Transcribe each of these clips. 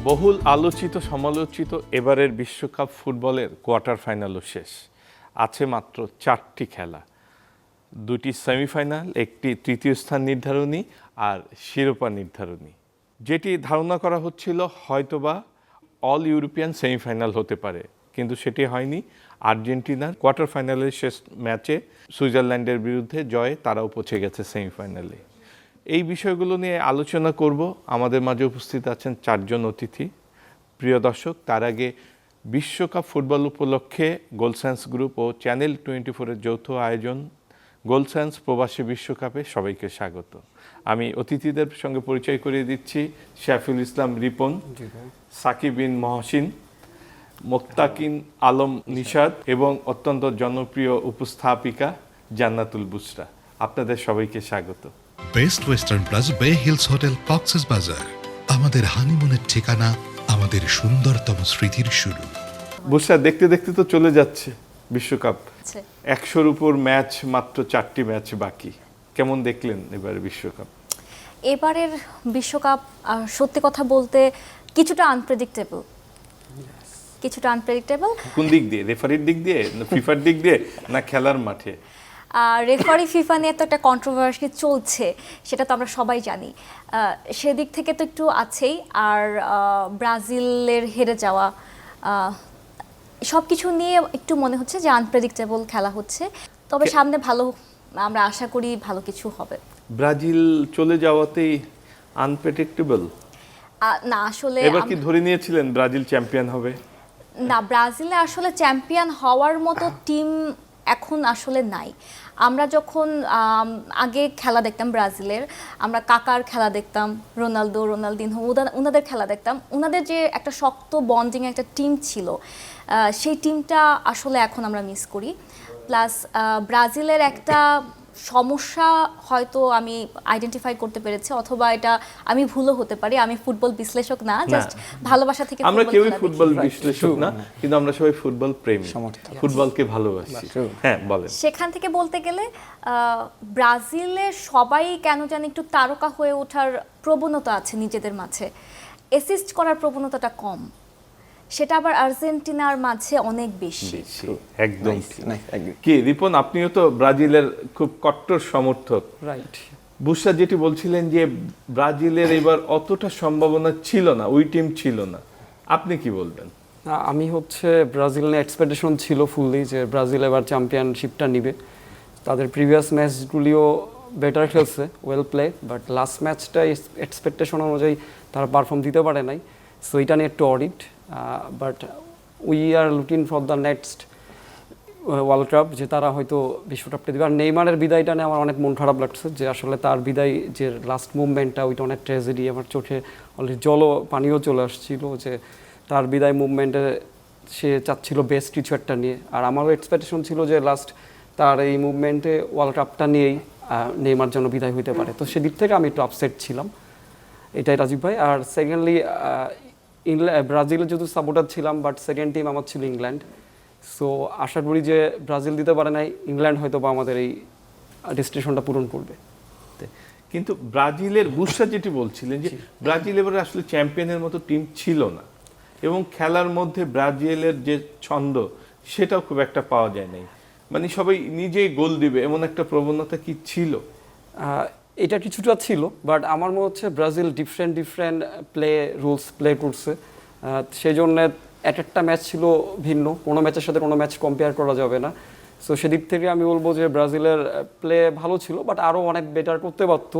বহুল আলোচিত সমালোচিত এবারের বিশ্বকাপ ফুটবলের কোয়ার্টার ফাইনালও শেষ। আছে মাত্র 4টি খেলা, 2টি সেমিফাইনাল, একটি তৃতীয় স্থান নির্ধারণী আর শিরোপা নির্ধারণী। যেটি ধারণা করা হচ্ছিল হয়তোবা অল ইউরোপিয়ান সেমিফাইনাল হতে পারে, কিন্তু সেটি হয়নি। আর্জেন্টিনার কোয়ার্টার ফাইনালের শেষ ম্যাচে সুইজারল্যান্ডের বিরুদ্ধে জয়ে তারাও পৌঁছে গেছে সেমিফাইনালে। এই বিষয়গুলো নিয়ে আলোচনা করব। আমাদের মাঝে উপস্থিত আছেন 4 জন অতিথি। প্রিয় দর্শক, তার আগে বিশ্বকাপ ফুটবল উপলক্ষে গোলসেন্স গ্রুপ ও চ্যানেল 24-এর যৌথ আয়োজন গোলসেন্স প্রবাসী বিশ্বকাপে সবাইকে স্বাগত। আমি অতিথিদের সঙ্গে পরিচয় করিয়ে দিচ্ছি। শাফিউল ইসলাম রিপন, সাকিব বিন মহসিন, মোক্তাকিন আলম নিশাদ এবং অত্যন্ত জনপ্রিয় উপস্থাপিকা জান্নাতুল বুশরা। আপনাদের সবাইকে স্বাগত। বেস্ট ওয়েস্টার্ন প্লাস বে হিলস হোটেল কক্সেস বাজার, আমাদের হানিমুনের ঠিকানা, আমাদের সুন্দরতম স্মৃতির শুরু। বুশরা, দেখতে দেখতে তো চলে যাচ্ছে বিশ্বকাপ। 100-র উপর ম্যাচ, মাত্র 4টি ম্যাচ বাকি। কেমন দেখলেন এবারে বিশ্বকাপ? এবারের বিশ্বকাপ সত্যি কথা বলতে কিছুটা আনপ্রেডিক্টেবল। কোন দিক দিয়ে? রেফারির দিক দিয়ে, না ফিফার দিক দিয়ে, না খেলার মাঠে? রেফারি ফিফা নিয়ে তো একটা কন্ট্রোভার্সি চলছে, সেটা তো আমরা সবাই জানি। সেদিক থেকে তো একটু আছেই। আর ব্রাজিলের হেরে যাওয়া, সব কিছু নিয়ে একটু মনে হচ্ছে যে আনপ্রেডিক্টেবল খেলা হচ্ছে। তবে সামনে ভালো, আমরা আশা করি ভালো কিছু হবে। ব্রাজিল চলে যাওয়াতেই আনপ্রেডিক্টেবল না, আসলে এবার কি ধরে নিয়েছিলেন ব্রাজিল চ্যাম্পিয়ন হবে? না, ব্রাজিলে আসলে চ্যাম্পিয়ন হওয়ার মতো টিম এখন আসলে নাই। আমরা যখন আগে খেলা দেখতাম ব্রাজিলের, আমরা কাকার খেলা দেখতাম, রোনালদিনহো, ওনাদের খেলা দেখতাম। ওনাদের যে একটা শক্ত বন্ডিং একটা টিম ছিল, সেই টিমটা আসলে এখন আমরা মিস করি। প্লাস ব্রাজিলের একটা সমস্যা হয়তো আমি আইডেন্টিফাই করতে পেরেছি, অথবা এটা আমি ভুলও হতে পারি। আমি ফুটবল বিশ্লেষক না, জাস্ট ভালোবাসা থেকে। আমরা কেউই ফুটবল বিশ্লেষক না, কিন্তু আমরা সবাই ফুটবল প্রেমী, ফুটবলকে ভালোবাসি। হ্যাঁ, বলেন। সেখান থেকে বলতে গেলে ব্রাজিলে সবাই কেন জানি একটু তারকা হয়ে ওঠার প্রবণতা আছে নিজেদের মাঝে, অ্যাসিস্ট করার প্রবণতাটা কম। সেটা আবার আর্জেন্টিনার মাঝে অনেক বেশি। একদম কি রিপন, আপনিও তো ব্রাজিলের খুব কট্টর সমর্থক। রাইট। বুশরা যেটি বলছিলেন যে ব্রাজিলের এবার অতটা সম্ভাবনা ছিল না, ওই টিম ছিল না, আপনি কি বলবেন? আমি ব্রাজিল নিয়ে এক্সপেকটেশন ছিল ফুললি যে ব্রাজিল এবার চ্যাম্পিয়নশিপটা নিবে। তাদের প্রিভিয়াস ম্যাচগুলিও বেটার খেলছে, ওয়েল প্লে, বাট লাস্ট ম্যাচটা এক্সপেকটেশন অনুযায়ী তারা পারফর্ম দিতে পারে নাই। সো এটা নিয়ে একটু audit, but we are looking for the next world cup, যে তারা হয়তো বিশ্বকাপটা দেবে। আর নেইমারের বিদায়টা নিয়ে আমার অনেক মন খারাপ লাগছে, যে আসলে তার বিদায়, যে লাস্ট মুভমেন্টটা, ওইটা অনেক ট্র্যাজেডি। আমার চোখে অলরেডি পানিও চলে আসছিল, যে তার বিদায় মুভমেন্টে সে চাচ্ছিল বেস্ট কিছু একটা নিয়ে। আর আমারও এক্সপেকটেশন ছিল যে লাস্ট তার এই মুভমেন্টে ওয়ার্ল্ড কাপটা নিয়েই নেইমার যেন বিদায় হইতে পারে। তো সেদিক থেকে আমি একটু আপসেট ছিলাম, এটাই রাজীব ভাই। আর সেকেন্ডলি ব্রাজিলের যেহেতু সাপোর্টার ছিলাম, বাট সেকেন্ড টিম আমার ছিল ইংল্যান্ড। সো আশা করি যে ব্রাজিল দিতে পারে নাই, ইংল্যান্ড হয়তো বা আমাদের এই ডেস্টিনেশনটা পূরণ করবে। কিন্তু ব্রাজিলের বুশরা যেটি বলছিলেন যে ব্রাজিল এবারে আসলে চ্যাম্পিয়নের মতো টিম ছিল না, এবং খেলার মধ্যে ব্রাজিলের যে ছন্দ, সেটাও খুব একটা পাওয়া যায় নাই। মানে সবাই নিজেই গোল দিবে এমন একটা প্রবণতা কি ছিল? এটা কিছুটা ছিল, বাট আমার মনে হচ্ছে ব্রাজিল ডিফারেন্ট রুলস প্লে করছে। সেই জন্য একটা ম্যাচ ছিল ভিন্ন, কোনো ম্যাচের সাথে কোনো ম্যাচ কম্পেয়ার করা যাবে না। সো সেদিক থেকে আমি বলবো যে ব্রাজিলের প্লে ভালো ছিল, বাট আরও অনেক বেটার করতে পারতো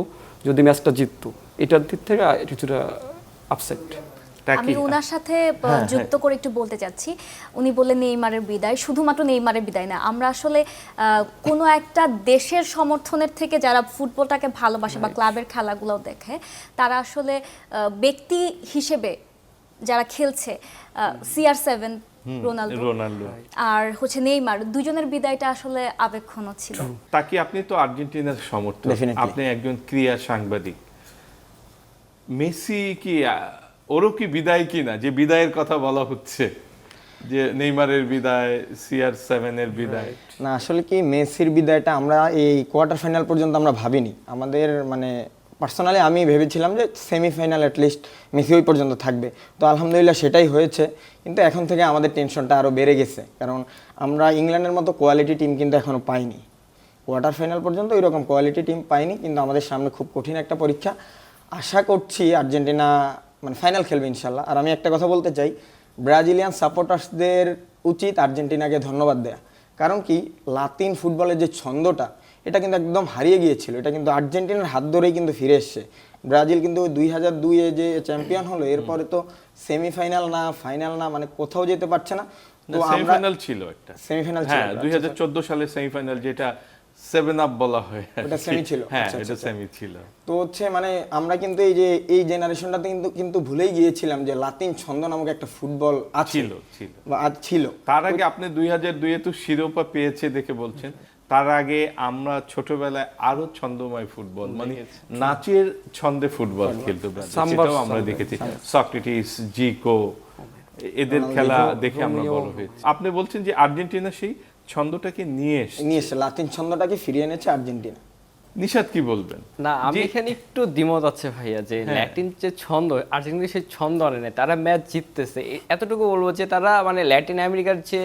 যদি ম্যাচটা জিততো। এটার দিক থেকে কিছুটা আপসেট। আমি ওনার সাথে যুক্ত করে একটু বলতে চাচ্ছি, উনি বললেন নেইমারের বিদায়, শুধুমাত্র নেইমারের বিদায় না, আমরা আসলে কোনো একটা দেশের সমর্থনের থেকে যারা ফুটবলটাকে ভালোবাসে বা ক্লাবের খেলাগুলো দেখে, তারা আসলে ব্যক্তি হিসেবে যারা খেলছে, CR7 রোনালদো আর নেইমার, দুজনের বিদায়টা আসলে আবেগঘন ছিল। তাকে আপনি তো আর্জেন্টিনার সমর্থক, আপনি একজন ক্রীড়া সাংবাদিক। মেসি কি, ওরও কি বিদায় কিনা, যে বিদায়ের কথা বলা হচ্ছে, যে নেইমারের বিদায়, CR7 এর বিদায়? না, আসলে কি মেসির বিদায়টা আমরা এই কোয়ার্টার ফাইনাল পর্যন্ত আমরা ভাবিনি। আমাদের পার্সোনালি আমি ভেবেছিলাম যে সেমিফাইনাল অ্যাটলিস্ট মেসি ওই পর্যন্ত থাকবে, তো আলহামদুলিল্লাহ সেটাই হয়েছে। কিন্তু এখন থেকে আমাদের টেনশনটা আরও বেড়ে গেছে, কারণ আমরা ইংল্যান্ডের মতো কোয়ালিটি টিম কিন্তু এখনও পাইনি, কোয়ার্টার ফাইনাল পর্যন্ত এরকম কোয়ালিটি টিম পাইনি। কিন্তু আমাদের সামনে খুব কঠিন একটা পরীক্ষা, আশা করছি আর্জেন্টিনা মানে ফাইনাল খেলবে ইনশাল্লাহ। আর আমি একটা কথা বলতে চাই, ব্রাজিলিয়ান সাপোর্টার্সদের উচিত আর্জেন্টিনাকে ধন্যবাদ দেয়া, কারণ কি লাতিন ফুটবলের যে ছন্দটা এটা কিন্তু একদম হারিয়ে গিয়েছিল, এটা কিন্তু আর্জেন্টিনার হাত ধরেই কিন্তু ফিরে এসছে। ব্রাজিল কিন্তু 2002-এ যে চ্যাম্পিয়ন হলো, এরপরে তো সেমিফাইনাল না ফাইনাল না, মানে কোথাও যেতে পারছে না। তো আমরা সেমিফাইনাল ছিল একটা, সেমিফাইনাল ছিল, হ্যাঁ 2014 সালে সেমিফাইনাল, যেটা 7 আপ বলা হয়, ওটা সেমি ছিল। হ্যাঁ আচ্ছা, এটা আচ্ছা। সেমি ছিল। তো হচ্ছে মানে আমরা কিন্তু এই জেনারেশনটাতে কিন্তু ভুলেই গিয়েছিলাম যে লাতিন ছন্দ নামক একটা ফুটবল ছিল বা আজ ছিল। তার আগে আপনি 2002-এ তো শিরোপা পেয়েছে দেখে বলছেন, তার আগে আমরা ছোটবেলায় আরো ছন্দময় ফুটবল, মানে নাচের ছন্দে ফুটবল খেলতো ব্রাজিল, সাম্বার সেটাও আমরা ছন্দে। দেখেছি। সক্রেটিস, জিকো, এদের খেলা দেখে আমরা বড় হয়েছি। আপনি বলছেন যে আর্জেন্টিনা সেই ছন্দটাকে নিয়ে এসেছে, লাতিন ছন্দটাকে ফিরিয়ে এনেছে আর্জেন্টিনা। নিশাত কি বলবেন? না, আমি যে- এখানে একটু দ্বিমত আছে ভাইয়া, যে হ্যাঁ। ল্যাটিন যে ছন্দ, আর্জেন্টিনা সেই ছন্দ আনে নাই, তারা ম্যাচ জিততেছে। এতটুকু বলবো যে তারা মানে ল্যাটিন আমেরিকার যে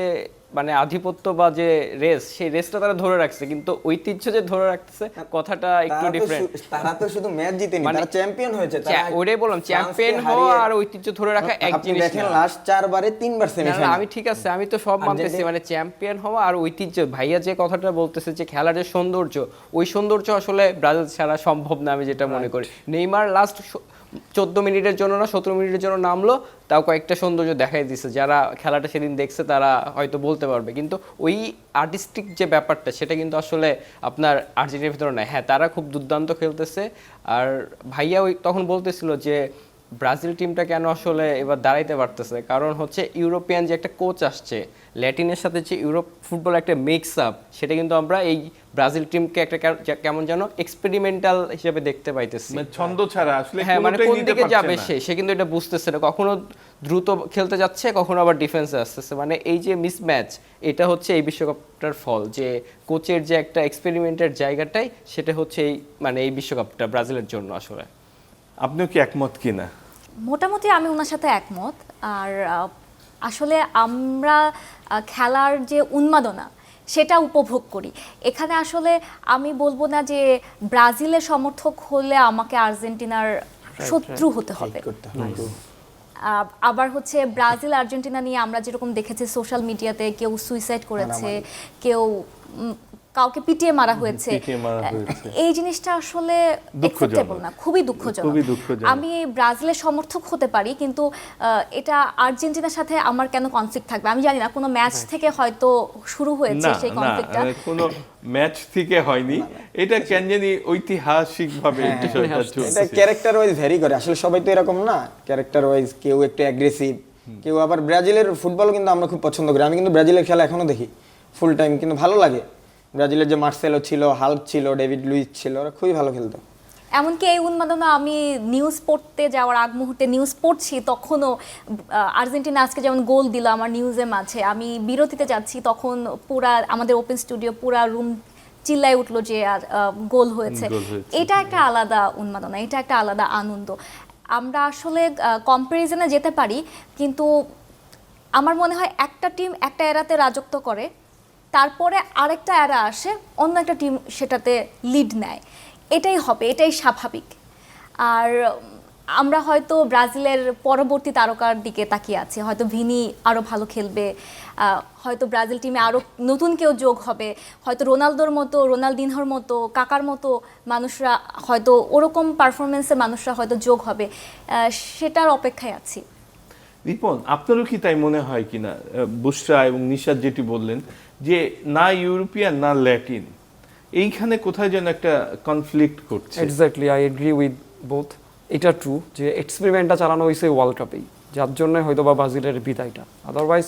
মানে আধিপত্য বা যে রেস, সেই রেসটা তারা ধরে রাখছে, কিন্তু ঐতিহ্য যে ধরে রাখতেছে কথাটা একটু ডিফারেন্ট। তারা তো শুধু ম্যাচ জিতেনি, মানে তারা চ্যাম্পিয়ন হয়েছে। ওইটাই বললাম, চ্যাম্পিয়ন হওয়া আর ঐতিহ্য ধরে রাখা এক আপনি জিনিস দেখেন না। লাস্ট 4 বারে 3 বার না, না, সেমিফাইনাল। আমি ঠিক আছে, আমি তো সব মানতেছি, মানে চ্যাম্পিয়ন হওয়া আর ঐতিহ্য। ভাইয়া যে কথাটা বলতেছে যে খেলার যে সৌন্দর্য, ওই সৌন্দর্য আসলে ব্রাজিল ছাড়া সম্ভব না, আমি যেটা মনে করি। নেইমার লাস্ট 14 মিনিটের জন্য না 17 মিনিটের জন্য নামলো, তাও কয়েকটা সৌন্দর্য দেখাই দিছে। যারা খেলাটা সেদিন দেখছে তারা হয়তো বলতে পারবে, কিন্তু ওই আর্টিস্টিক যে ব্যাপারটা সেটা কিন্তু আসলে আপনার আর্জেন্টিনার ভিতরে নাই। হ্যাঁ, তারা খুব দুর্দান্ত খেলতেছে। আর ভাইয়া ওই তখন বলতেছিল যে ব্রাজিল টিমটা কেন আসলে এবার দাঁড়াইতে পারতেছে, কারণ হচ্ছে ইউরোপিয়ান যে একটা কোচ আসছে, ল্যাটিনের সাথে যে ইউরোপ ফুটবল একটা মিক্স আপ, সেটা কিন্তু আমরা এই ব্রাজিল টিমকে একটা কেমন যেন এক্সপেরিমেন্টাল হিসেবে দেখতে পাইতেছি। মানে ছন্দ ছাড়া আসলে হ্যাঁ, মানে কোনোটাই কোন নিতে দিকে পারছে যাবে না। সে কিন্তু এটা বুঝতেছে না, কখনো দ্রুত খেলতে যাচ্ছে, কখনো আবার ডিফেন্সে আসতেছে। মানে এই যে মিসম্যাচ, এটা হচ্ছে এই বিশ্বকাপটার ফল, যে কোচের যে একটা এক্সপেরিমেন্টের জায়গাটাই, সেটা হচ্ছে এই মানে এই বিশ্বকাপটা ব্রাজিলের জন্য আসলে। আপনিও কি একমত কিনা? মোটামুটি আমি ওনার সাথে একমত। আর আসলে আমরা খেলার যে উন্মাদনা সেটা উপভোগ করি। এখানে আসলে আমি বলবো না যে ব্রাজিলের সমর্থক হলে আমাকে আর্জেন্টিনার শত্রু হতে হবে। আবার হচ্ছে ব্রাজিল আর্জেন্টিনা নিয়ে আমরা যেরকম দেখেছি সোশ্যাল মিডিয়াতে, কেউ সুইসাইড করেছে, কেউ কাউকে পিটিয়ে মারা হয়েছে। এই জিনিসটা আসলে অ্যাকসেপ্টেবল না, খুবই দুঃখজনক। আমি ব্রাজিলের সমর্থক হতে পারি, কিন্তু এটা আর্জেন্টিনার সাথে আমার কেন কনফ্লিক্ট থাকবে? আমি জানি না, কোনো ম্যাচ থেকে হয়তো শুরু হয়েছে সেই কনফ্লিক্টটা। কোনো ম্যাচ থেকে হয়নি, এটা কেন জানি ঐতিহাসিকভাবে এটা ক্যারেক্টার ওয়াইজ ভ্যারি করে, আসলে সবাই তো এরকম না। ক্যারেক্টার ওয়াইজ কেউ একটু অ্যাগ্রেসিভ, কেউ আবার ব্রাজিলের ফুটবলও কিন্তু আমরা খুব পছন্দ করি। আমি কিন্তু ব্রাজিলের খেলা এখনো দেখি ফুল টাইম, কিন্তু ভালো লাগে। ব্রাজিলের যে মার্সেলো ছিল, হাল্ক ছিল, ডেভিড লুইস ছিল, ওরা খুবই ভালো খেলতো। এমনকি এই উন্মাদনা আমি নিউজ পড়তে যাওয়ার আগ মুহূর্তে নিউজ পড়ছি, তখনও আর্জেন্টিনা আজকে যেমন গোল দিল আমার নিউজের মাঝে, আমি বিরতিতে যাচ্ছি, তখন পুরা আমাদের ওপেন স্টুডিও পুরা রুম চিল্লায় উঠলো যে গোল হয়েছে। এটা একটা আলাদা উন্মাদনা, এটা একটা আলাদা আনন্দ। আমরা আসলে কম্পারিজনে যেতে পারি, কিন্তু আমার মনে হয় একটা টিম একটা এরাতে রাজত্ব করে, তারপরে আরেকটা এরা আসে, অন্য একটা টিম সেটাতে লিড নেয়। এটাই হবে, এটাই স্বাভাবিক। আর আমরা হয়তো ব্রাজিলের পরবর্তী তারকার দিকে তাকিয়ে আছি, হয়তো ভিনি আরও ভালো খেলবে, হয়তো ব্রাজিল টিমে আরও নতুন কেউ যোগ হবে, হয়তো রোনালদোর মতো, রোনালদিনহোর মতো, কাকার মতো মানুষরা, হয়তো ওরকম পারফরমেন্সে মানুষরা হয়তো যোগ হবে, সেটার অপেক্ষায় আছি। রিপন, আপনারও কি তাই মনে হয় কিনা? বুশরা এবং নিশাদ যেটি বললেন যে না ইউরোপিয়ান না ল্যাটিন, এইখানে কোথায় যেন একটা কনফ্লিক্ট করছে। Exactly, I agree with both. এটা ট্রু যে এক্সপেরিমেন্টটা চালানো হয়েছে ওয়ার্ল্ড কাপেই, যার জন্য হয়তো বা ব্রাজিলের বিদায়টা। আদারওয়াইজ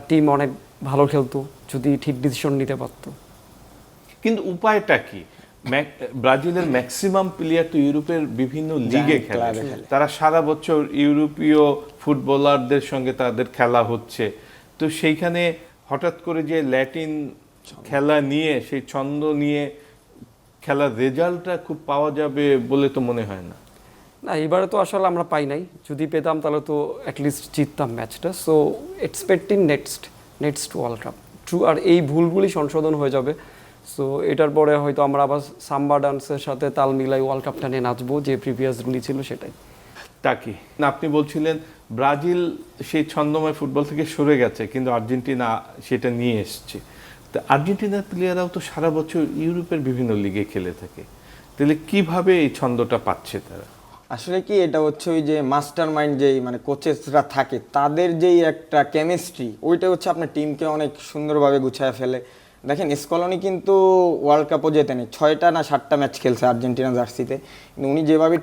টিম অনেক ভালো খেলতো যদি ঠিক ডিসিশন নিতে পারতো। কিন্তু উপায়টা কি? ব্রাজিলের ম্যাক্সিমাম প্লেয়ার তো ইউরোপের বিভিন্ন লিগে খেলে, তারা সারা বছর ইউরোপীয় ফুটবলারদের সঙ্গে তাদের খেলা হচ্ছে, তো সেইখানে হঠাৎ করে যে ল্যাটিন খেলা নিয়ে, সেই ছন্দ নিয়ে খেলার রেজাল্টটা খুব পাওয়া যাবে বলে তো মনে হয় না। না, এবারে তো আসলে আমরা পাই নাই, যদি পেতাম তাহলে তো অ্যাটলিস্ট জিততাম ম্যাচটা। So expecting next world cup true, আর এই ভুলগুলি সংশোধন হয়ে যাবে। সো এটার পরে হয়তো আমরা আবার সাম্বা ডান্সের সাথে তাল মিলাই ওয়ার্ল্ড কাপটা নিয়ে নাচবো, যে প্রিভিয়াসগুলি ছিল সেটাই। টাকি, না আপনি বলছিলেন ব্রাজিল সেই ছন্দময় ফুটবল থেকে সরে গেছে, কিন্তু আর্জেন্টিনা সেটা নিয়ে এসছে। তো আর্জেন্টিনার প্লেয়াররাও তো সারা বছর ইউরোপের বিভিন্ন লিগে খেলে থাকে, তাহলে কিভাবে এই ছন্দটা পাচ্ছে তারা? আসলে কি, এটা হচ্ছে ওই যে মাস্টার মাইন্ড যেই মানে কোচেসরা থাকে, তাদের যেই একটা কেমিস্ট্রি, ওইটা হচ্ছে আপনার টিমকে অনেক সুন্দরভাবে গুছায় ফেলে। দেখেন স্কলনি কিন্তু ওয়ার্ল্ড কাপও জেতেনি, 6টা না 7টা ম্যাচ খেলছে আর্জেন্টিনা জার্সিতে, কিন্তু উনি যেভাবে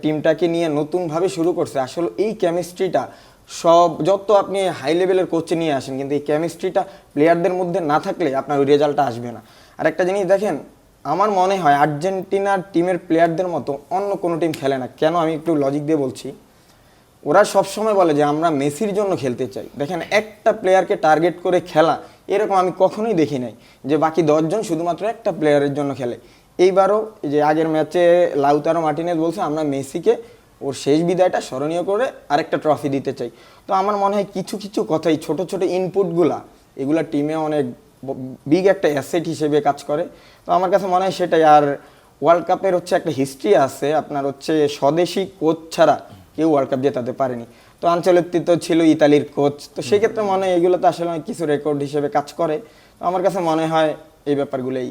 টিমটাকে নিয়ে নতুনভাবে শুরু করছে, আসলে এই কেমিস্ট্রিটা সব যত আপনি হাই লেভেলের কোচে নিয়ে আসেন, কিন্তু এই কেমিস্ট্রিটা প্লেয়ারদের মধ্যে না থাকলে আপনার ওই রেজাল্টটা আসবে না। আর একটা জিনিস দেখেন, আমার মনে হয় আর্জেন্টিনার টিমের প্লেয়ারদের মতো অন্য কোনো টিম খেলে না। কেন, আমি একটু লজিক দিয়ে বলছি। ওরা সবসময় বলে যে আমরা মেসির জন্য খেলতে চাই। দেখেন, একটা প্লেয়ারকে টার্গেট করে খেলা এরকম আমি কখনোই দেখি নাই, যে বাকি 10 জন শুধুমাত্র একটা প্লেয়ারের জন্য খেলে। এইবারও যে আগের ম্যাচে লাউতারো মার্টিনেজ বলছে আমরা মেসিকে ওর শেষ বিদায়টা স্মরণীয় করে আরেকটা ট্রফি দিতে চাই। তো আমার মনে হয় কিছু কিছু কথাই, ছোট ছোট ইনপুটগুলা, এগুলা টিমে অনেক বিগ একটা অ্যাসেট হিসেবে কাজ করে। তো আমার কাছে মনে হয় সেটাই। আর ওয়ার্ল্ড কাপের হচ্ছে একটা হিস্ট্রি আছে, আপনার হচ্ছে স্বদেশি কোচ ছাড়া কেউ ওয়ার্ল্ড কাপ জেতাতে পারেনি। তো আঞ্চলিক ছিল ইতালির কোচ, তো সেক্ষেত্রে মনে হয় এগুলো তো আসলে অনেক কিছু রেকর্ড হিসেবে কাজ করে। তো আমার কাছে মনে হয় এই ব্যাপারগুলোই।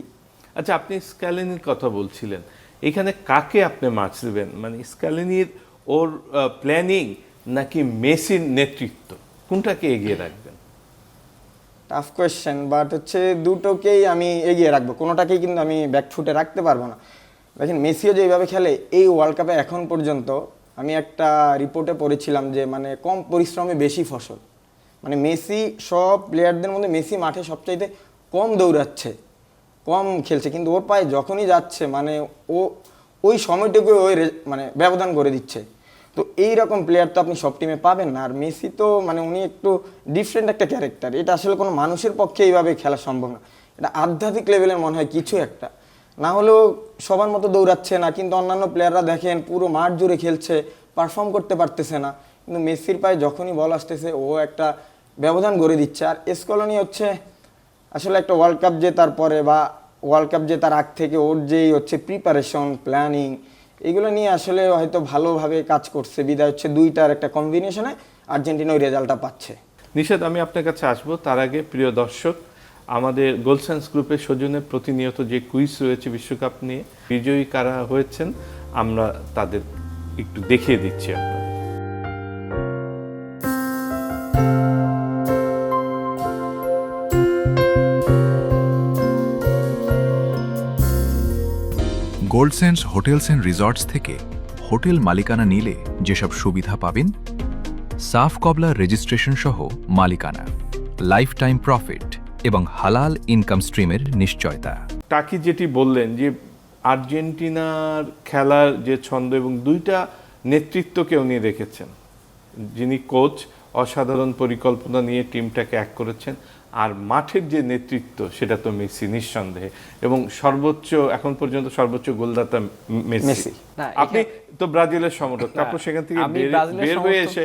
আচ্ছা, আপনি স্ক্যালিনির কথা বলছিলেন, এখানে কাকে আপনি মার্কস দেবেন? মানে স্ক্যালিনির ওর প্ল্যানিং নাকি মেসির নেতৃত্ব, কোনটাকে এগিয়ে রাখবেন? টাফ কোয়েশ্চেন, বাট হচ্ছে দুটোকেই আমি এগিয়ে রাখবো, কোনোটাকেই কিন্তু আমি ব্যাকফুটে রাখতে পারবো না। দেখেন, মেসিও যে এইভাবে খেলে, এই ওয়ার্ল্ড কাপে এখন পর্যন্ত আমি একটা রিপোর্টে পড়েছিলাম যে মানে কম পরিশ্রমে বেশি ফসল। মানে মেসি সব প্লেয়ারদের মধ্যে মেসি মাঠে সবচাইতে কম দৌড়াচ্ছে, কম খেলছে, কিন্তু ওর পায়ে যখনই যাচ্ছে মানে ও ওই সময়টুকু ওই মানে ব্যবধান করে দিচ্ছে। তো এই রকম প্লেয়ার তো আপনি সব টিমে পাবেন না। আর মেসি তো মানে উনি একটু ডিফারেন্ট একটা ক্যারেক্টার, এটা আসলে কোনো মানুষের পক্ষে এইভাবে খেলা সম্ভব না। এটা আধ্যাত্মিক লেভেলের মনে হয় কিছু একটা, না হলেও সবার মতো দৌড়াচ্ছে না, কিন্তু অন্যান্য প্লেয়াররা দেখেন পুরো মাঠ জুড়ে খেলছে, পারফর্ম করতে পারতেছে না, কিন্তু মেসির পায়ে যখনই বল আসতেছে ও একটা ব্যবধান গড়ে দিচ্ছে। আর স্কলনি হচ্ছে আসলে একটা ওয়ার্ল্ড কাপ জেতার পরে বা ওয়ার্ল্ড কাপ জেতার আগ থেকে ওর যেই হচ্ছে প্রিপারেশন, প্ল্যানিং, এগুলো নিয়ে আসলে হয়তো ভালোভাবে কাজ করছে, বিদায় হচ্ছে দুইটার একটা কম্বিনেশনে আর্জেন্টিনা ওই রেজাল্টটা পাচ্ছে। নিশাদ, আমি আপনার কাছে আসবো, তার আগে প্রিয় দর্শক, আমাদের গোলসেন্স গ্রুপের সৌজন্যে প্রতিনিয়ত যে কুইজ রয়েছে বিশ্বকাপ নিয়ে, বিজয়ী কারা হয়েছেন আমরা তাদের একটু দেখিয়ে দিচ্ছি আপনাদের। গোল্ডসেন্স হোটেলস অ্যান্ড রিসর্টস থেকে হোটেল মালিকানা নিলে যেসব সুবিধা পাবেন: সাফ কবলা রেজিস্ট্রেশন সহ মালিকানা, লাইফ টাইম প্রফিট এবং হালাল ইনকাম স্ট্রিমের নিশ্চয়তা। টাকি যেটি বললেন যে আর্জেন্টিনার খেলার যে ছন্দ এবং দুইটা নেতৃত্বকে উনি রেখেছেন, যিনি কোচ অসাধারণ পরিকল্পনা নিয়ে টিমটাকে এক করেছেন, আর মাঠের যে নেতৃত্ব সেটা তো মেসি নিঃসন্দেহে, এবং সর্বোচ্চ এখন পর্যন্ত সর্বোচ্চ গোলদাতা মেসি। না, আপনি তো ব্রাজিলের সমর্থক, তারপর সেখান থেকে আমি ব্রাজিলের বের হয়ে সমর্থক। এসে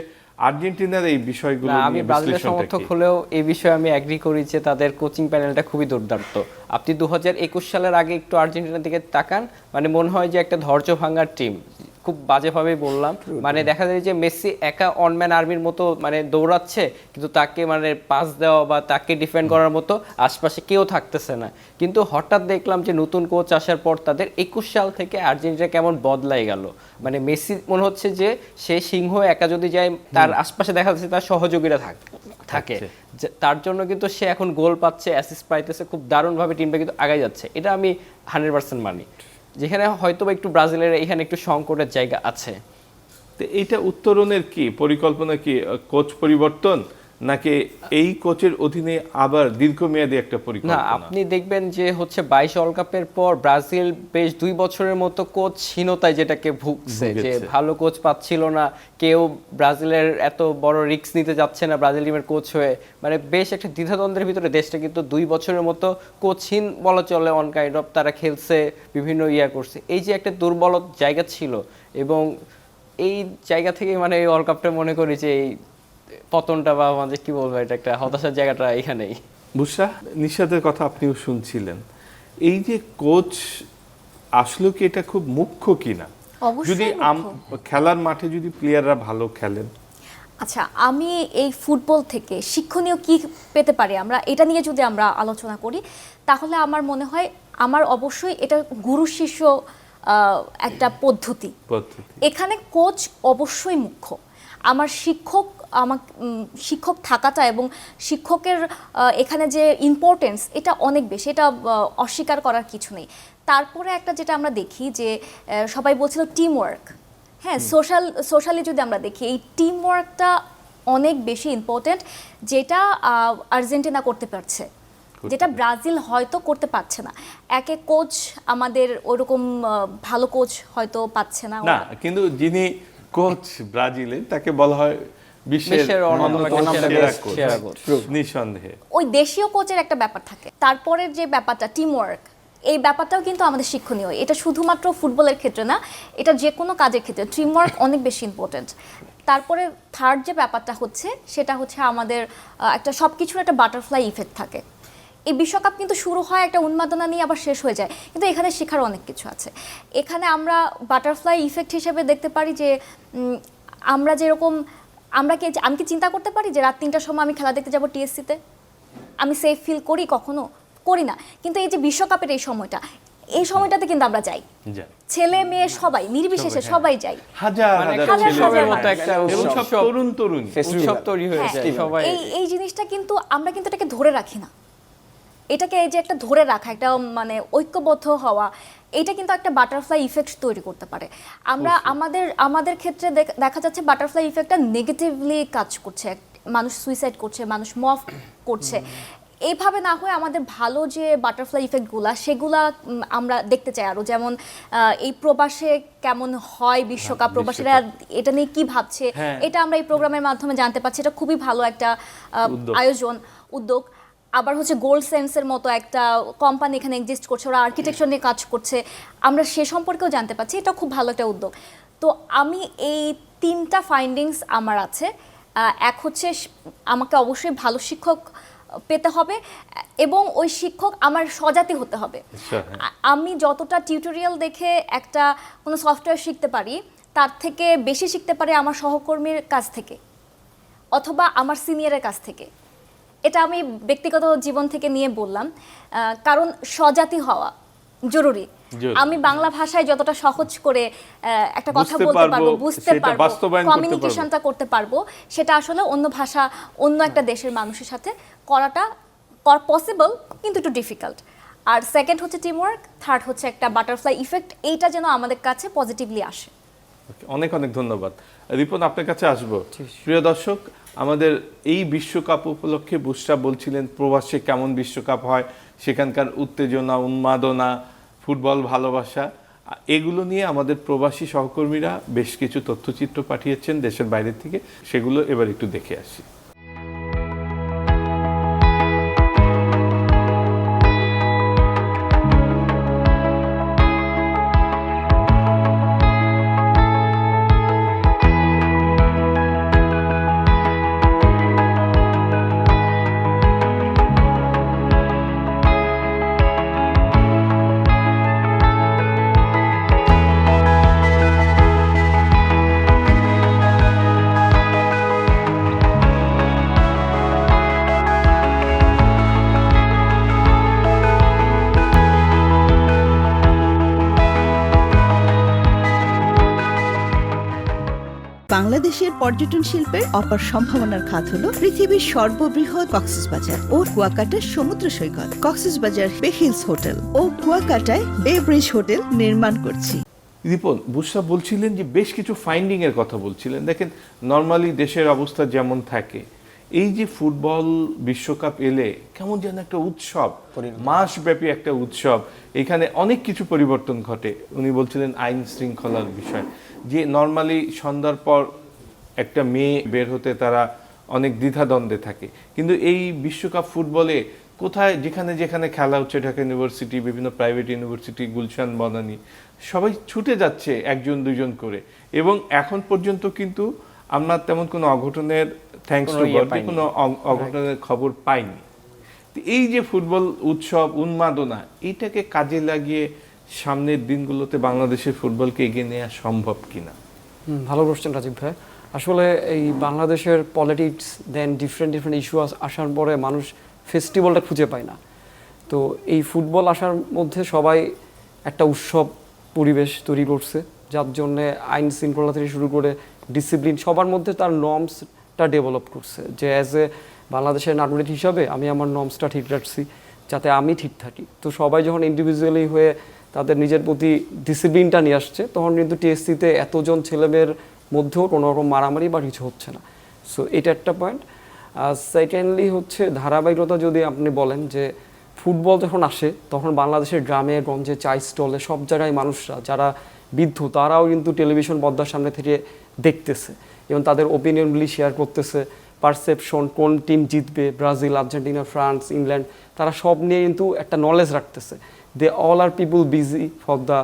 আর্জেন্টিনার এই বিষয়গুলো না, আমি নিয়ে ব্রাজিলের বিশ্লেষণটা সমর্থক কি? হলেও এই বিষয়ে আমি এগ্রি করি যে তাদের কোচিং প্যানেলটা খুবই দুর্দান্ত। আপনি 2021 সালের আগে একটু আর্জেন্টিনার দিকে তাকান, মানে মনে হয় যে একটা ধৈর্য ভাঙার টিম। খুব বাজেভাবে বললাম, মানে দেখা যায় যে মেসি একা অনম্যান আর্মির মতো মানে দৌড়াচ্ছে, কিন্তু তাকে মানে পাস দেওয়া বা তাকে ডিফেন্ড করার মতো আশপাশে কেউ থাকতেছে না। কিন্তু হঠাৎ দেখলাম যে নতুন কোচ আসার পর তাদের 21 সাল থেকে আর্জেন্টিনা কেমন বদলাই গেল। মানে মেসি মনে হচ্ছে যে সে সিংহ একা যদি যায়, তার আশপাশে দেখা যাচ্ছে তার সহযোগীরা থাকে, তার জন্য কিন্তু সে এখন গোল পাচ্ছে, অ্যাসিস্ট পাইতেছে, খুব দারুণভাবে টিমটা কিন্তু আগায় যাচ্ছে। এটা আমি 100% মানি, যেখানে হয়তো একটু ব্রাজিলের এখানে একটু সংকটের জায়গা আছে। তো এইটা উত্তরণের কি পরিকল্পনা, কি কোচ পরিবর্তন নাকি এই কোচের অধীনে আবার দীর্ঘমেয়াদী একটা না, পরিকল্পনা? আপনি দেখবেন যে হচ্ছে 22 ওয়ার্ল্ড কাপের পর ব্রাজিল বেশ 2 বছরের মতো কোচহীনতায় যেটাকে ভুগছে, যে ভালো কোচ পাচ্ছিল না, কেউ ব্রাজিলের এত বড় রিস্ক নিতে যাচ্ছে না ব্রাজিল টিমের কোচ হয়ে, মানে বেশ একটা দ্বিধাদ্বন্দ্বের ভিতরে দেশটা কিন্তু 2 বছরের মতো কোচহীন বলা চলে, অন কাইন্ড অফ তারা খেলছে, বিভিন্ন করছে। এই যে একটা দুর্বল জায়গা ছিল, এবং এই জায়গা থেকে মানে এই ওয়ার্ল্ড কাপটা মনে করি যে এই পতনটা বা আমাদের কি বলবো, এটা একটা হতাশার জায়গাটা এখানেই। বুশরা, নিশাদের কথা আপনিও শুনছিলেন, এই যে কোচ আসলে কি এটা খুব মুখ্য কিনা? অবশ্যই যদি খেলার মাঠে যদি প্লেয়াররা ভালো খেলেন। আচ্ছা, আমি এই ফুটবল থেকে শিক্ষণীয় কি পেতে পারি আমরা, এটা নিয়ে যদি আমরা আলোচনা করি, তাহলে আমার মনে হয় আমার অবশ্যই এটা গুরু শিষ্য একটা পদ্ধতি। এখানে কোচ অবশ্যই মুখ্য। আমার শিক্ষক থাকাটা এবং শিক্ষকের এখানে যে ইম্পর্টেন্স, এটা অনেক বেশি, এটা অস্বীকার করার কিছু নেই। তারপরে একটা যেটা আমরা দেখি যে সবাই বলছিল টিম ওয়ার্ক, হ্যাঁ, সোশ্যালি যদি আমরা দেখি, এই টিম ওয়ার্কটা অনেক বেশি ইম্পর্টেন্ট, যেটা আর্জেন্টিনা করতে পারছে, যেটা ব্রাজিল হয়তো করতে পারছে না। একে কোচ আমাদের ওরকম ভালো কোচ হয়তো পাচ্ছে না, কিন্তু যিনি কোচ ব্রাজিলের, তাকে বলা হয় বিশ্বের অন্যতম সেরা কোচ, নিঃসন্দেহে। ওই দেশীয় কোচের একটা ব্যাপার থাকে। তারপরের যে ব্যাপারটা টিম ওয়ার্ক, এই ব্যাপারটাও কিন্তু আমাদের শিক্ষণীয়। এটা শুধুমাত্র ফুটবলের ক্ষেত্রে না, এটা যে কোনো কাজের ক্ষেত্রে টিম ওয়ার্ক অনেক বেশি ইম্পর্টেন্ট। তারপরে থার্ড যে ব্যাপারটা হচ্ছে, সেটা হচ্ছে আমাদের একটা সব কিছুর একটা বাটারফ্লাই ইফেক্ট থাকে। এই বিশ্বকাপ কিন্তু শুরু হয় একটা উন্মাদনা নিয়ে, আবার শেষ হয়ে যায়, কিন্তু এখানে শেখার অনেক কিছু আছে। এখানে আমরা বাটারফ্লাই ইফেক্ট হিসেবে দেখতে পারি যে আমরা যেরকম আমি কি চিন্তা করতে পারি যে রাত 3টার সময় আমি খেলা দেখতে যাব টিএসসিতে? আমি সেফ ফিল করি? কখনো করি না। কিন্তু এই যে বিশ্বকাপের এই সময়টাতে কিন্তু আমরা যাই, ছেলে মেয়ে সবাই নির্বিশেষে সবাই যাই, এই জিনিসটা কিন্তু আমরা কিন্তু এটাকে ধরে রাখি না। এটাকে এই যে একটা ধরে রাখা, একটা মানে ঐক্যবদ্ধ হওয়া, এটা কিন্তু একটা বাটারফ্লাই ইফেক্ট তৈরি করতে পারে। আমরা আমাদের ক্ষেত্রে দেখা যাচ্ছে বাটারফ্লাই ইফেক্টটা নেগেটিভলি কাজ করছে, মানুষ সুইসাইড করছে, মানুষ মফ করছে। এইভাবে না হয়ে আমাদের ভালো যে বাটারফ্লাই ইফেক্টগুলা, সেগুলা আমরা দেখতে চাই আরো। যেমন এই প্রবাসে কেমন হয় বিশ্বকাপ, প্রবাসীরা এটা নিয়ে কি ভাবছে, এটা আমরা এই প্রোগ্রামের মাধ্যমে জানতে পারছি। এটা খুবই ভালো একটা উদ্যোগ। আবার হচ্ছে গোল্ড সেন্সের মতো একটা কোম্পানি এখানে এক্সিস্ট করছে, ওরা আর্কিটেকচার নিয়ে কাজ করছে, আমরা সে সম্পর্কেও জানতে পারছি। এটা খুব ভালো একটা উদ্যোগ। তো আমি এই 3টা ফাইন্ডিংস আমার আছে। এক হচ্ছে আমাকে অবশ্যই ভালো শিক্ষক পেতে হবে, এবং ওই শিক্ষক আমার স্বজাতি হতে হবে। আমি যতটা টিউটোরিয়াল দেখে একটা কোনো সফটওয়্যার শিখতে পারি, তার থেকে বেশি শিখতে পারি আমার সহকর্মীর কাছ থেকে অথবা আমার সিনিয়রের কাছ থেকে। এটা আমি ব্যক্তিগত জীবন থেকে নিয়ে বললাম, কারণ স্বজাতি হওয়া জরুরি। আমি বাংলা ভাষায় যতটা সহজ করে একটা কথা বলতে পারবো, বুঝতে পারবো, কমিউনিকেশনটা করতে পারবো, সেটা আসলে অন্য ভাষা, অন্য একটা দেশের মানুষের সাথে করাটা পসিবল, কিন্তু একটু ডিফিকাল্ট। আর সেকেন্ড হচ্ছে টিম ওয়ার্ক, থার্ড হচ্ছে একটা বাটারফ্লাই ইফেক্ট। এইটা যেন আমাদের কাছে পজিটিভলি আসে। অনেক অনেক ধন্যবাদ। রিপন, আপনার কাছে আসবো। প্রিয় দর্শক, আমাদের এই বিশ্বকাপ উপলক্ষে বুশরা বলছিলেন প্রবাসে কেমন বিশ্বকাপ হয়, সেখানকার উত্তেজনা, উন্মাদনা, ফুটবল ভালোবাসা, এগুলো নিয়ে আমাদের প্রবাসী সহকর্মীরা বেশ কিছু তথ্যচিত্র পাঠিয়েছেন দেশের বাইরে থেকে, সেগুলো এবার একটু দেখে আসি। বাংলাদেশের পর্যটন শিল্পের অপার সম্ভাবনার খাত হলো পৃথিবীর সর্ববৃহৎ কক্সবাজার ও কুয়াকাটা সমুদ্র সৈকত। কক্সবাজার বে হিলস হোটেল ও কুয়াকাটায় বে ব্রিজ হোটেল নির্মাণ করছি। রিপন, বুশরা বলছিলেন যে বেশ কিছু ফাইন্ডিং এর কথা বলছিলেন। দেখেন, নর্মালি দেশের অবস্থা যেমন থাকে, এই যে ফুটবল বিশ্বকাপ এলে কেমন যেন একটা উৎসব, মাসব্যাপী একটা উৎসব, এখানে অনেক কিছু পরিবর্তন ঘটে। উনি বলছিলেন আইন শৃঙ্খলার বিষয়, যে নর্মালি সন্ধ্যার পর একটা মেয়ে বের হতে তারা অনেক দ্বিধাদ্বন্দ্বে থাকে, কিন্তু এই বিশ্বকাপ ফুটবলে কোথায় যেখানে যেখানে খেলা হচ্ছে, ঢাকা ইউনিভার্সিটি, বিভিন্ন প্রাইভেট ইউনিভার্সিটি, গুলশান, বনানী, সবাই ছুটে যাচ্ছে একজন দুজন করে, এবং এখন পর্যন্ত কিন্তু আমরা তেমন কোনো অঘটনের, থ্যাঙ্কস টু গড, কোনো অঘটনের খবর পাইনি। তো এই যে ফুটবল উৎসব, উন্মাদনা, এইটাকে কাজে লাগিয়ে সামনের দিনগুলোতে বাংলাদেশের ফুটবলকে এগিয়ে নেওয়া সম্ভব কিনা? ভালো প্রশ্ন রাজীব ভাই। আসলে এই বাংলাদেশের পলিটিক্স দেন ডিফারেন্ট ইস্যু আসার পরে মানুষ ফেস্টিভ্যালটা খুঁজে পায় না। তো এই ফুটবল আসার মধ্যে সবাই একটা উৎসব পরিবেশ তৈরি করছে, যার জন্যে আইন শৃঙ্খলা থেকে শুরু করে ডিসিপ্লিন সবার মধ্যে তার নর্মসটা ডেভেলপ করছে, যে অ্যাজ এ বাংলাদেশের নাগরিক হিসাবে আমি আমার নর্মসটা ঠিক রাখছি যাতে আমি ঠিক থাকি। তো সবাই যখন ইন্ডিভিজুয়ালি হয়ে তাদের নিজের প্রতি ডিসিপ্লিনটা নিয়ে আসছে, তখন কিন্তু টিএসসিতে এতজন ছেলেমেয়ের মধ্যেও কোনো রকম মারামারি বা কিছু হচ্ছে না। সো এটা একটা পয়েন্ট। আর সেকেন্ডলি হচ্ছে ধারাবাহিকতা, যদি আপনি বলেন যে ফুটবল যখন আসে তখন বাংলাদেশের গ্রামে গঞ্জে, চাই স্টলে, সব জায়গায় মানুষরা যারা বৃদ্ধ তারাও কিন্তু টেলিভিশন পর্দার সামনে থেকে দেখতেছে এবং তাদের ওপিনিয়নগুলি শেয়ার করতেছে, পারসেপশন, কোন টিম জিতবে, ব্রাজিল, আর্জেন্টিনা, ফ্রান্স, ইংল্যান্ড, তারা সব নিয়ে কিন্তু একটা নলেজ রাখতেছে। They all are people busy for the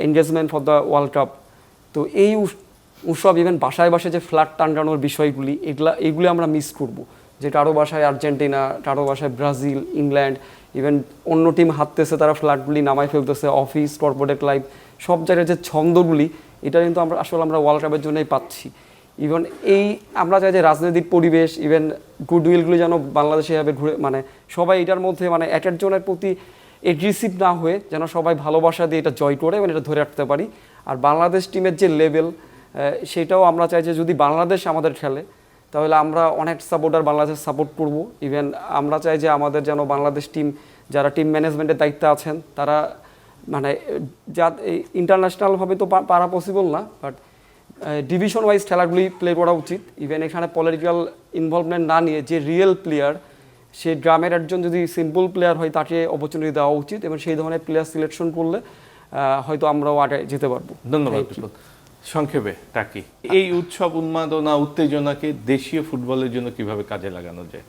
engagement for the world cup. তো এই উৎসব, ইভেন বাসায় বাসায় যে ফ্ল্যাগ টাঙ্গানোর বিষয়গুলি, এগুলি আমরা মিস করব, যে কারো বাসায় আর্জেন্টিনা, কারো বাসায় ব্রাজিল, ইংল্যান্ড, ইভেন অন্য টিম হারতেছে তারা ফ্ল্যাগগুলি নামাই ফেলতেছে, অফিস, কর্পোরেট লাইফ, সব জায়গায় যে ছন্দগুলি, এটা কিন্তু আমরা ওয়ার্ল্ড কাপের জন্যই পাচ্ছি। ইভেন এই আমরা চাই যে রাজনৈতিক পরিবেশ, ইভেন গুডউইলগুলি যেন বাংলাদেশে এভাবে ঘুরে, মানে সবাই এটার মধ্যে মানে এক একজনের প্রতি এগ্রেসিভ না হয়ে যেন সবাই ভালোবাসা দিয়ে এটা জয় করে এবং এটা ধরে রাখতে পারি। আর বাংলাদেশ টিমের যে লেভেল, সেটাও আমরা চাই যে যদি বাংলাদেশ আমাদের খেলে তাহলে আমরা অনেক সাপোর্টার বাংলাদেশ সাপোর্ট করব। ইভেন আমরা চাই যে আমাদের যেন বাংলাদেশ টিম, যারা টিম ম্যানেজমেন্টের দায়িত্বে আছেন, তারা মানে যা ইন্টারন্যাশনালভাবে তো পারা পসিবল না, বাট ডিভিশন ওয়াইজ খেলাগুলি প্লে করা উচিত। ইভেন এখানে পলিটিক্যাল ইনভলভমেন্ট না নিয়ে যে রিয়েল প্লেয়ার, সে গ্রামের একজন যদি সিম্পল প্লেয়ার হয় তাকে অপরচুনিটি দেওয়া উচিত, এবং সেই ধরনের প্লেয়ার সিলেকশন করলে হয়তো আমরাও আগে যেতে পারবো। ধন্যবাদ। সংক্ষেপে টাকি, এই উৎসব, উন্মাদনা, উত্তেজনাকে দেশীয় ফুটবলের জন্য কিভাবে কাজে লাগানো যায়?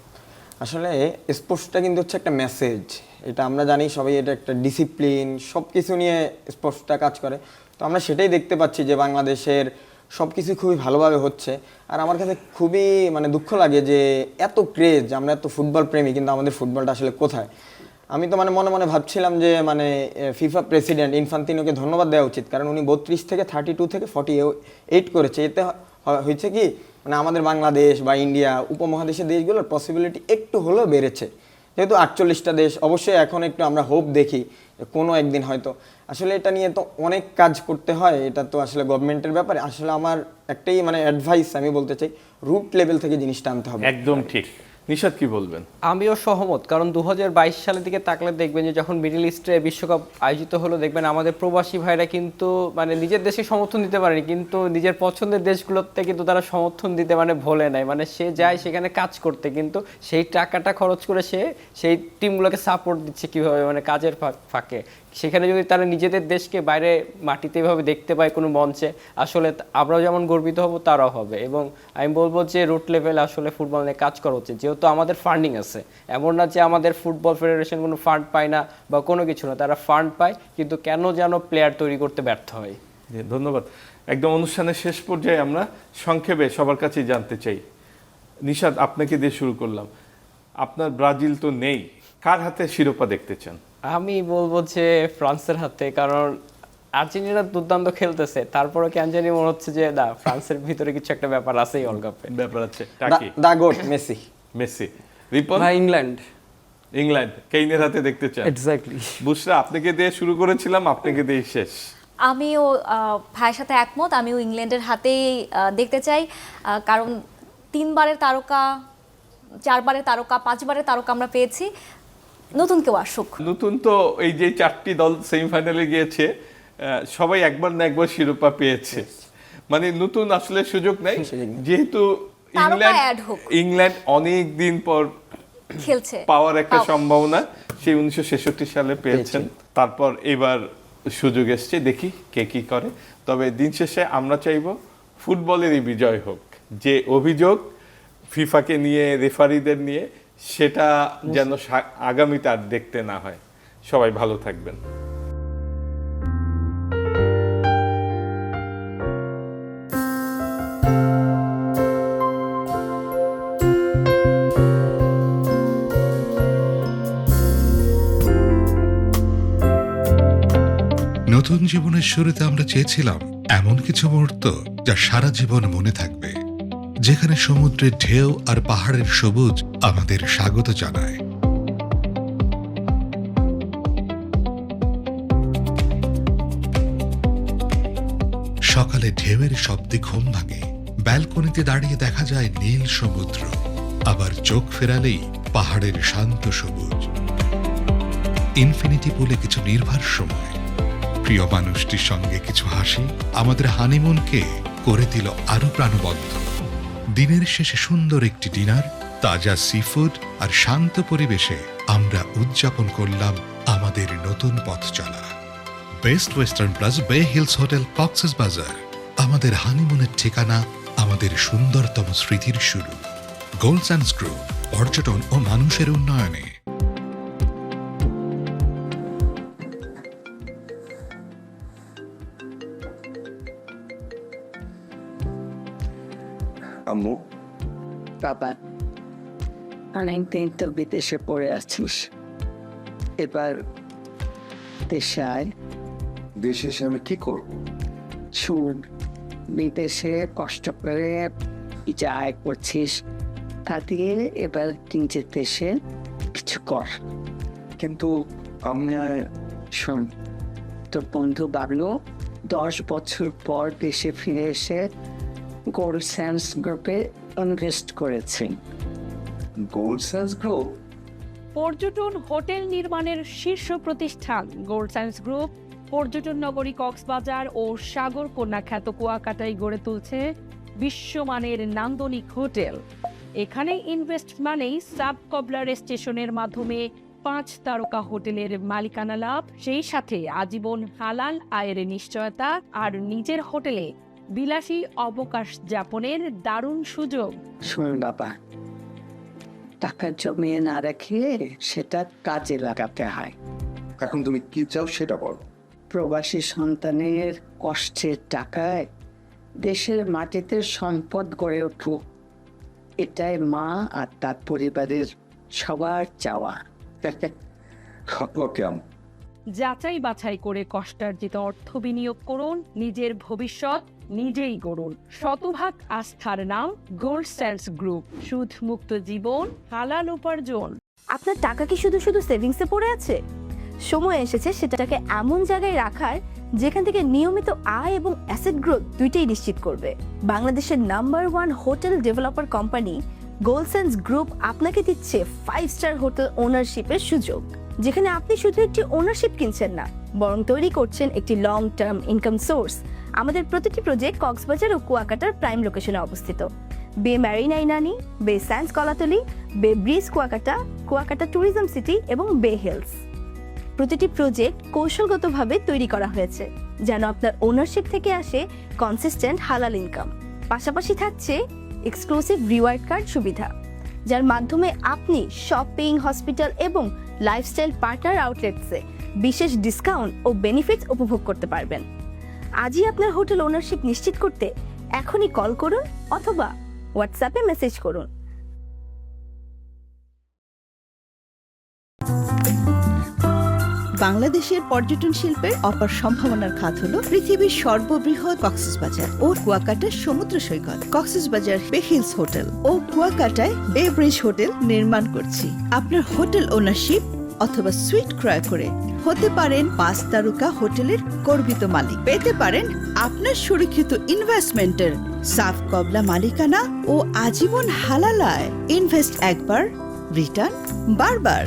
আসলে স্পোর্টসটা কিন্তু হচ্ছে একটা মেসেজ, এটা আমরা জানি সবাই, এটা একটা ডিসিপ্লিন, সব কিছু নিয়ে স্পোর্টসটা কাজ করে। তো আমরা সেটাই দেখতে পাচ্ছি যে বাংলাদেশের সব কিছু খুবই ভালোভাবে হচ্ছে। আর আমার কাছে খুবই মানে দুঃখ লাগে যে এত ক্রেজ, আমরা এত ফুটবল প্রেমী, কিন্তু আমাদের ফুটবলটা আসলে কোথায়? আমি তো মানে মনে মনে ভাবছিলাম যে মানে ফিফা প্রেসিডেন্ট ইনফান্তিনোকে ধন্যবাদ দেওয়া উচিত, কারণ উনি 32 থেকে 32 থেকে 48 করেছে। এতে হয়েছে কি, মানে আমাদের বাংলাদেশ বা ইন্ডিয়া, উপমহাদেশের দেশগুলোর পসিবিলিটি একটু হলেও বেড়েছে। যেহেতু 48টা দেশ, অবশ্যই এখন একটু আমরা হোপ দেখি কোনো একদিন হয়তো। আসলে এটা নিয়ে তো অনেক কাজ করতে হয়, এটা তো আসলে গভর্নমেন্টের ব্যাপারে। আসলে আমার একটাই মানে অ্যাডভাইস আমি বলতে চাই, রুট লেভেল থেকে জিনিসটা আনতে হবে। একদম ঠিক। নিশাদ কি বলবেন? আমিও সহমত, কারণ 2022 সালের দিকে তাকলে দেখবেন যে যখন মিডল ইস্টে বিশ্বকাপ আয়োজিত হলো, দেখবেন আমাদের প্রবাসী ভাইরা কিন্তু মানে নিজের দেশে সমর্থন দিতে পারেনি, কিন্তু নিজের পছন্দের দেশগুলোতে কিন্তু তারা সমর্থন দিতে মানে ভোলে নাই। মানে সে যায় সেখানে কাজ করতে, কিন্তু সেই টাকাটা খরচ করে সে সেই টিমগুলোকে সাপোর্ট দিচ্ছে কিভাবে, মানে কাজের ফাঁকে। সেখানে যদি তারা নিজেদের দেশকে বাইরে মাটিতে এভাবে দেখতে পায় কোনো মঞ্চে, আসলে আমরাও যেমন গর্বিত হব তারাও হবে। এবং আমি বলবো যে রুট লেভেলে আসলে ফুটবল নিয়ে কাজ করা উচিত, যেহেতু আমাদের ফান্ডিং আছে। এমন না যে আমাদের ফুটবল ফেডারেশন কোনো ফান্ড পায় না বা কোনো কিছু না, তারা ফান্ড পায়, কিন্তু কেন যেন প্লেয়ার তৈরি করতে ব্যর্থ হয়। ধন্যবাদ। একদম অনুষ্ঠানের শেষ পর্যায়ে আমরা সংক্ষেপে সবার কাছে জানতে চাই, নিশাদ আপনাকে দিয়ে শুরু করলাম, আপনার ব্রাজিল তো নেই, কার হাতে শিরোপা দেখতে চান? আমি বলবো যে ফ্রান্সের হাতে, কারণ আর্জেন্টিনা দুর্দান্ত খেলতেছে, তারপরে কেন জানি মনে হচ্ছে যে না, ফ্রান্সের ভিতরে কিছু একটা ব্যাপার আছে এই ওয়ার্ল্ড কাপে। ব্যাপার আছে। টাকি, দা গোট মেসি। মেসি। রিপন? ইংল্যান্ড। ইংল্যান্ড, কেইনের হাতে দেখতে চান? এক্স্যাক্টলি। বুশরা, আপনাকে দিয়ে শুরু করেছিলাম, আপনাকে দিয়ে শেষ। আমিও ভাইয়ের সাথে একমত, আমিও ইংল্যান্ডের হাতেই দেখতে চাই। কারণ 3 বারের তারকা, 4 বারের তারকা, 5 বারের তারকা আমরা পেয়েছি, নতুন কেউ আসুক। নতুন তো এই যে 4টি দল সেমিফাইনালে গিয়েছে, সবাই একবার না একবার শিরোপা পেয়েছে, মানে নতুন আসলে সুযোগ নাই। যেহেতু তারকা অ্যাড হোক, ইংল্যান্ড অনেক দিন পর খেলছে পাওয়ার একটা সম্ভাবনা সেই 1966 সালে পেয়েছেন, তারপর এবার সুযোগ এসছে, দেখি কে কি করে। তবে দিন শেষে আমরা চাইব ফুটবলেরই বিজয় হোক। যে অভিযোগ ফিফাকে নিয়ে, রেফারিদের নিয়ে, সেটা যেন আগামীতে আর দেখতে না হয়। সবাই ভালো থাকবেন। নতুন জীবনের শুরুতে আমরা চেয়েছিলাম এমন কিছু মুহূর্ত যা সারা জীবন মনে থাকবে, যেখানে সমুদ্রের ঢেউ আর পাহাড়ের সবুজ আমাদের স্বাগত জানায়। সকালে ঢেউয়ের শব্দে ঘুম ভাঙে, ব্যালকনিতে দাঁড়িয়ে দেখা যায় নীল সমুদ্র, আবার চোখ ফেরালেই পাহাড়ের শান্ত সবুজ। ইনফিনিটি পুলে কিছু নির্ভার সময়, প্রিয় মানুষটির সঙ্গে কিছু হাসি আমাদের হানিমুনকে করে দিল আরো প্রাণবন্ত। দিনের শেষে সুন্দর একটি ডিনার, তাজা সিফুড আর শান্ত পরিবেশে আমরা উদযাপন করলাম আমাদের নতুন পথ চলা। বেস্ট ওয়েস্টার্ন প্লাস বে হিলস হোটেল, কক্সবাজার, আমাদের হানিমুনের ঠিকানা, আমাদের সুন্দরতম স্মৃতির শুরু। গোল্ডস গ্রুপ, পর্যটন ও মানুষের উন্নয়নে। আম্মু, বাবা, অনেকদিন তো বিদেশে পড়ে আছিস, এবার দেশে আয়। দেশে এসে আমি কি করব? শুন, বিদেশে কষ্ট করে যা আয় করছিস তা দিয়ে এবার নিজের দেশে কিছু কর। কিন্তু আমি শোন, তোর বন্ধু বাবলু 10 বছর পর দেশে ফিরে এসে গোল্ড স্যান্ডস গ্রুপে ইনভেস্ট করেছে। Gold sands group? পর্যটন হোটেল নির্মাণের শীর্ষ প্রতিষ্ঠান গোল্ড সায়েন্স গ্রুপ পর্যটন নগরী কক্সবাজার ও সাগর কন্যা খ্যাত কুয়াকাটায় গড়ে তুলছে বিশ্বমানের নান্দনিক হোটেল। এখানে ইনভেস্ট মানেই সাব কবলার স্টেশনের মাধ্যমে 5 তারকা হোটেলের মালিকানা লাভ, সেই সাথে আজীবন হালাল আয়ের নিশ্চয়তা আর নিজের হোটেলে বিলাসী অবকাশ যাপনের দারুণ সুযোগ। শোন বাবা, টাকা জমিয়ে না রেখে সেটা কাজে লাগাতে হয়। এখন তুমি কি চাও সেটা বলো। প্রবাসী সন্তানের কষ্টের টাকায় দেশের মাটিতে সম্পদ গড়ে উঠুক, এটাই মা আর তার পরিবারের সবার চাওয়া। ওকে আম্মু। যাচাই বাছাই করে কষ্টার্জিত অর্থ বিনিয়োগ করুন, নিজের ভবিষ্যৎ নিজেই গড়ুন। শতভাগ আস্থার নাম গোল্ড স্যান্ডস গ্রুপ, সুদ মুক্ত জীবন, হালাল উপার্জন। আপনার টাকা কি শুধু শুধু সেভিংসে পড়ে আছে? সময় এসেছে সেটাকে এমন জায়গায় রাখার যেখান থেকে নিয়মিত আয় এবং অ্যাসেট গ্রোথ দুইটাই নিশ্চিত করবে। বাংলাদেশের number 1 hotel developer company gold sands group আপনাকে দিচ্ছে 5 স্টার হোটেল ওনারশিপের সুযোগ, যেখানে আপনি শুধু একটি ওনারশিপ কিনছেন না, বরং তৈরি করছেন একটি লং টার্ম ইনকাম সোর্স। আমাদের প্রতিটি প্রজেক্ট কক্সবাজার ও কুয়াকাটার প্রাইম লোকেশনে অবস্থিত। বে ম্যারিনা ইনানি, বে স্যান্ডস কলাতলি, বে bridge Kuakata, Kuakata tourism city এবং বে হিলস। প্রতিটি প্রজেক্ট কৌশলগতভাবে তৈরি করা হয়েছে যেন আপনার ওনারশিপ থেকে আসে কনসিস্টেন্ট হালাল ইনকাম। পাশাপাশি থাকছে এক্সক্লুসিভ রিওয়ার্ড কার্ড সুবিধা, যার মাধ্যমে আপনি শপিং, হসপিটাল এবং লাইফস্টাইল পার্টনার আউটলেটসে বিশেষ ডিসকাউন্ট ও বেনিফিটস উপভোগ করতে পারবেন। আজই আপনার হোটেল ওনারশিপ নিশ্চিত করতে এখনই কল করুন অথবা হোয়াটসঅ্যাপে মেসেজ করুন। বাংলাদেশের পর্যটন শিল্পের অপার সম্ভাবনার খাত হলো পৃথিবীর সর্ববৃহৎ কক্সবাজার ও কুয়াকাটা সমুদ্র সৈকত। কক্সবাজার বে হিলস হোটেল ও কুয়াকাটায় বে ব্রিজ হোটেল নির্মাণ করছি। আপনার হোটেল ওনারশিপ অথবা সুইট ক্রয় করে হতে পারেন 5 তারকা হোটেলের গর্বিত মালিক। পেতে পারেন আপনার সুরক্ষিত ইনভেস্টমেন্টের সাফ কবলা মালিকানা ও আজীবন হালাল আয়। ইনভেস্ট একবার, রিটার্ন বারবার।